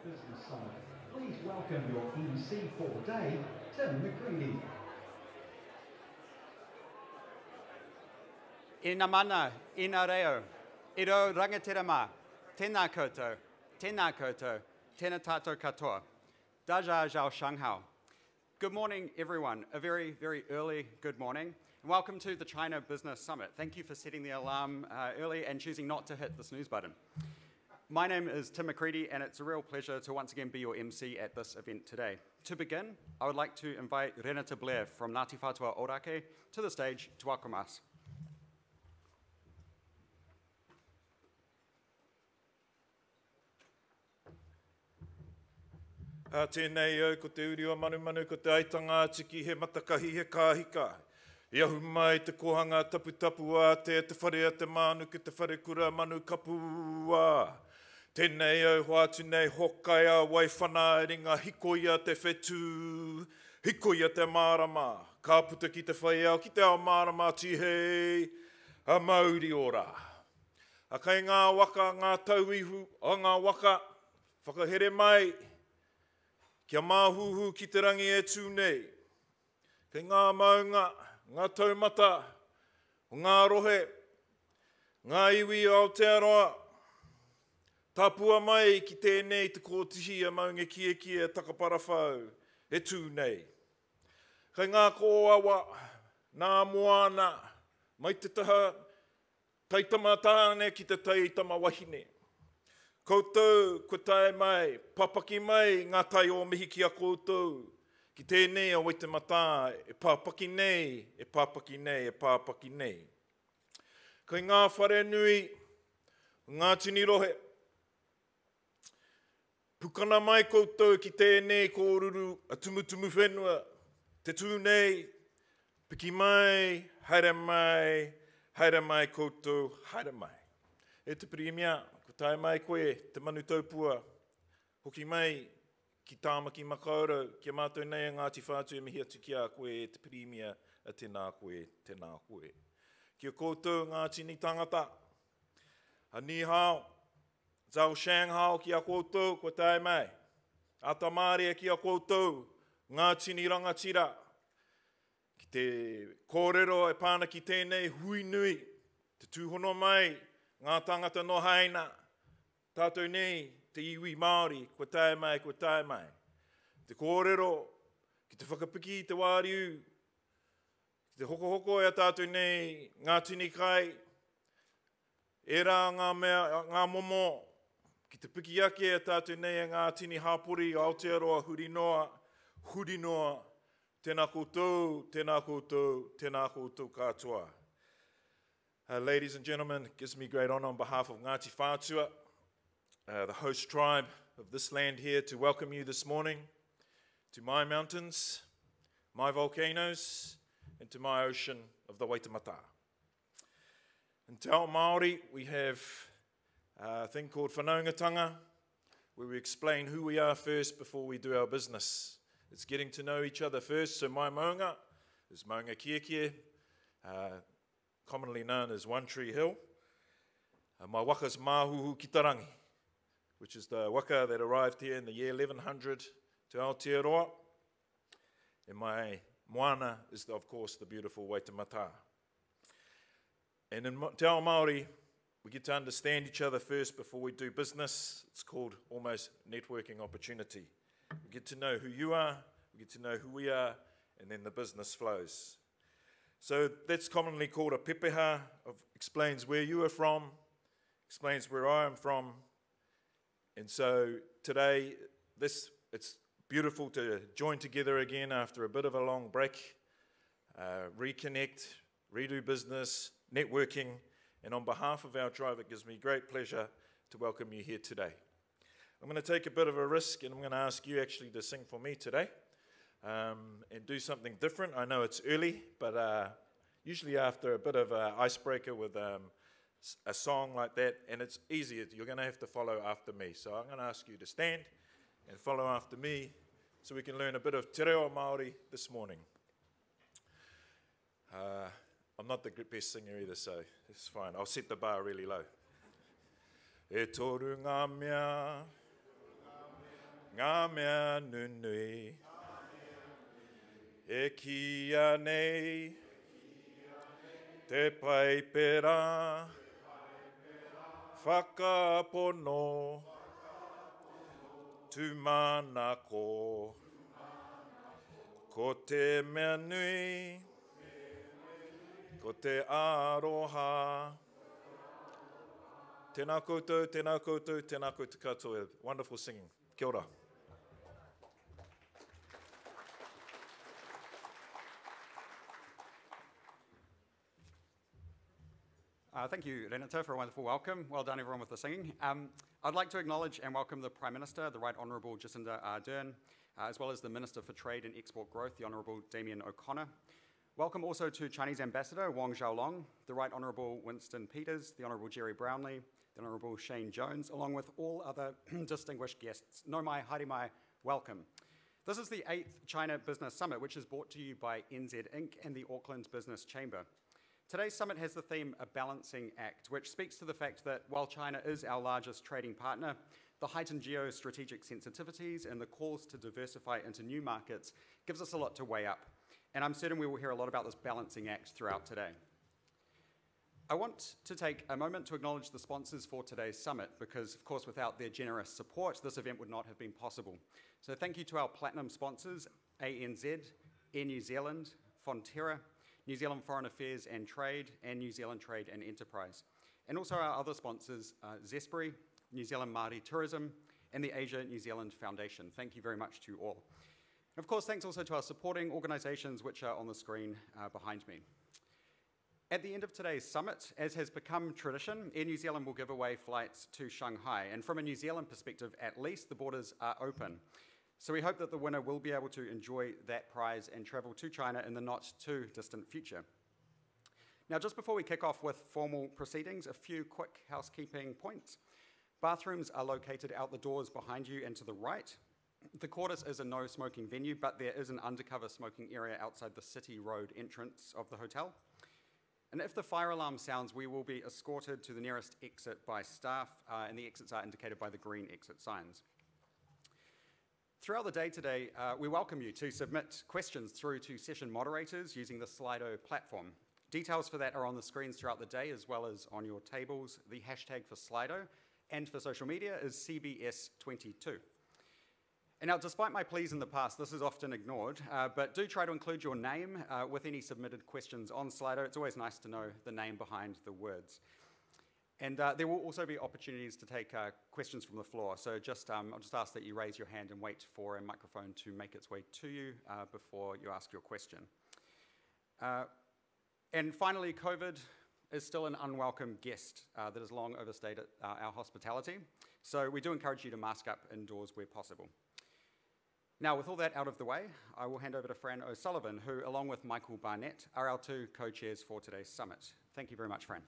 Business Summit. Please welcome your MC for the day, Tim McCready. Ina mana, ina reo, iro rangatirama, tēnā koutou, tēnā koutou, tēnā tātou katoa, daja zhao shanghao. Good morning, everyone. A very, very early good morning. And welcome to the China Business Summit. Thank you for setting the alarm early and choosing not to hit the snooze button. My name is Tim McCready, and it's a real pleasure to once again be your MC at this event today. To begin, I would like to invite Rēnata Blair from Ngāti Whātua Ōrākei to the stage to welcome us. Tēnei au, ko te uriwa manu, ko te aitanga tiki he matakahi he kāhika. I ahu mai te kohanga tapu te whare a te manu ki te whare kura manu kapua. Tēnei au hoatu nei hokaia wai whana ringa hikoia te whetū, hikoia te marama. Ka puta ki te whai au, ki te ao marama tihei, a mauri ora. A kai ngā waka, ngā tauihu, o ngā waka, whakahere mai, kia māhuhu ki te rangi e tū nei. Kei ngā maunga, ngā taumata, o ngā rohe, ngā iwi o Aotearoa, tāpua mai ki tēnei te kōtihi a maunga kie takaparawhau, e tū nei. Kei ngā kōawa, nā moana, mai te taha, taitama tāne ki te taitama wahine. Koutou, ko tae mai, papaki mai, ngā tai o mihi ki a koutou. Ki tēnei a waite mata, e pāpaki nei, e pāpaki nei, e pāpaki nei. Kei ngā whare nui, ngā tini rohe. Pukana mai koutou ki tēnei kōruru, a tumutumu whenua. Te tū nei, piki mai, haere mai koutou, haere mai. E te pirimia, ko tae mai koe, te manu taupua, hoki mai ki tāmaki makaurau, kia mātou nei a Ngāti Whātua e mihi atu ki a koe, te pirimia a tēnā koe, tēnā koe. Kia koutou ngā tini tangata, a ni hao, zao shanghao ki a koutou, ko tae mai, a tamaria ki a koutou, ngā tini rangatira, ki te kōrero e pāna ki tēnei hui nui, te tūhono mai, ngā tangata no haina, tātou nei, te iwi Māori, ko tae mai, ko tae mai. Te kōrero, ki te whakapiki i te wāriu, ki te hoko e a tātou nei, ngā tini kai, e rā ngā momo, ki te piki ake e tātou nei ngā tini hāpori o Aotearoa, hurinoa, tēnā koutou, tēnā koutou, tēnā koutou katoa. Ladies and gentlemen, it gives me great honour on behalf of Ngāti Whātua, the host tribe of this land here, to welcome you this morning to my mountains, my volcanoes, and to my ocean of the Waitemata. In Te Ao Māori, we have a thing called whanaungatanga, where we explain who we are first before we do our business. It's getting to know each other first, so my maunga is Maunga Kiekie, commonly known as One Tree Hill. My waka is Māhuhu Kitarangi, which is the waka that arrived here in the year 1100 to Aotearoa. And my moana is, of course, the beautiful Waitemata. And in Te Ao Māori, we get to understand each other first before we do business. It's called almost networking opportunity. We get to know who you are, we get to know who we are, and then the business flows. So that's commonly called a pepeha, explains where you are from, explains where I am from. And so today, it's beautiful to join together again after a bit of a long break, reconnect, redo business, networking, and on behalf of our tribe, it gives me great pleasure to welcome you here today. I'm going to take a bit of a risk, and I'm going to ask you actually to sing for me today. And do something different. I know it's early, but usually after a bit of an icebreaker with a song like that, and it's easier, you're going to have to follow after me. So I'm going to ask you to stand and follow after me so we can learn a bit of Te Reo Māori this morning. I'm not the best singer either, so it's fine. I'll set the bar really low. E toru ngā mea, ngā mea nunui, e kia nei, te pai pera, whakapono, tūmanako, ko te mea nui, ko te aroha. Tēnā koutou, tēnā koutou, tēnā koutou katoa. Wonderful singing. Kia ora. Thank you, Rēnata, for a wonderful welcome. Well done, everyone, with the singing. I'd like to acknowledge and welcome the Prime Minister, the Right Honourable Jacinda Ardern, as well as the Minister for Trade and Export Growth, the Honourable Damien O'Connor. Welcome also to Chinese Ambassador Wang Xiaolong, the Right Honourable Winston Peters, the Honourable Jerry Brownlee, the Honourable Shane Jones, along with all other distinguished guests. Nau mai, haere mai, welcome. This is the 8th China Business Summit, which is brought to you by NZINC and the Auckland Business Chamber. Today's summit has the theme A Balancing Act, which speaks to the fact that while China is our largest trading partner, the heightened geostrategic sensitivities and the calls to diversify into new markets gives us a lot to weigh up. And I'm certain we will hear a lot about this balancing act throughout today. I want to take a moment to acknowledge the sponsors for today's summit because, of course, without their generous support, this event would not have been possible. So thank you to our platinum sponsors, ANZ, Air New Zealand, Fonterra, New Zealand Foreign Affairs and Trade, and New Zealand Trade and Enterprise. And also our other sponsors, Zespri, New Zealand Māori Tourism, and the Asia New Zealand Foundation. Thank you very much to all. And of course, thanks also to our supporting organisations, which are on the screen behind me. At the end of today's summit, as has become tradition, Air New Zealand will give away flights to Shanghai. And from a New Zealand perspective, at least, the borders are open. So we hope that the winner will be able to enjoy that prize and travel to China in the not too distant future. Now, just before we kick off with formal proceedings, a few quick housekeeping points. Bathrooms are located out the doors behind you and to the right. The Quartus is a no smoking venue, but there is an undercover smoking area outside the City Road entrance of the hotel. And if the fire alarm sounds, we will be escorted to the nearest exit by staff, and the exits are indicated by the green exit signs. Throughout the day today, we welcome you to submit questions through to session moderators using the Slido platform. Details for that are on the screens throughout the day as well as on your tables. The hashtag for Slido and for social media is CBS22. And now, despite my pleas in the past, this is often ignored, but do try to include your name with any submitted questions on Slido. It's always nice to know the name behind the words. And there will also be opportunities to take questions from the floor. So I'll just ask that you raise your hand and wait for a microphone to make its way to you before you ask your question. And finally, COVID is still an unwelcome guest that has long overstayed our hospitality. So we do encourage you to mask up indoors where possible. Now, with all that out of the way, I will hand over to Fran O'Sullivan, who, along with Michael Barnett, are our two co-chairs for today's summit. Thank you very much, Fran.